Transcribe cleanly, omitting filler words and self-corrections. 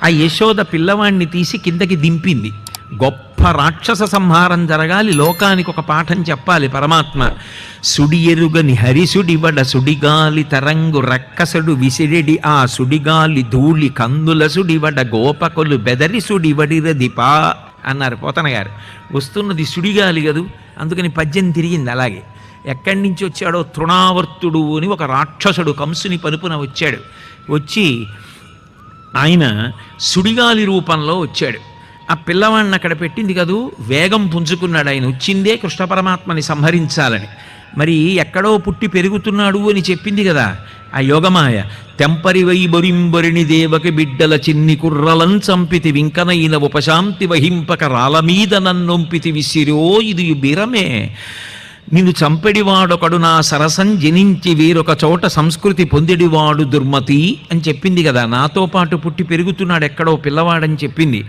ఆ యశోద పిల్లవాణ్ణి తీసి కిందకి దింపింది. గొప్ప రాక్షస సంహారం జరగాలి, లోకానికి ఒక పాఠం చెప్పాలి పరమాత్మ. సుడి ఎరుగని హరిసుడివడ సుడిగాలి తరంగు రక్కసుడు విసిరెడి ఆ సుడిగాలి ధూళి కందుల సుడివడ గోపకులు బెదరి సుడివడిరదిపా అన్నారు పోతన గారు. వస్తున్నది సుడిగాలి కదూ, అందుకని పద్యం తిరిగింది అలాగే. ఎక్కడి నుంచి వచ్చాడో తృణావర్తుడు అని ఒక రాక్షసుడు కంసుని పరుపున వచ్చాడు. వచ్చి ఆయన సుడిగాలి రూపంలో వచ్చాడు. ఆ పిల్లవాడిని అక్కడ పెట్టింది కదూ, వేగం పుంజుకున్నాడు. ఆయన వచ్చిందే కృష్ణ పరమాత్మని సంహరించాలని. మరి ఎక్కడో పుట్టి పెరుగుతున్నాడు అని చెప్పింది కదా ఆ యోగమాయ. తెంపరివై బొరింబొరిని దేవకి బిడ్డల చిన్ని కుర్రలం చంపితి వింకనైన ఉపశాంతి వహింపక రాల మీద నన్నొంపితి విసిరో ఇది బిరమే. నిన్ను చంపెడివాడొకడు నా సరసం జనించి వేరొక చోట సంస్కృతి పొందిడివాడు దుర్మతి అని చెప్పింది కదా. నాతో పాటు పుట్టి పెరుగుతున్నాడు ఎక్కడో పిల్లవాడని చెప్పింది.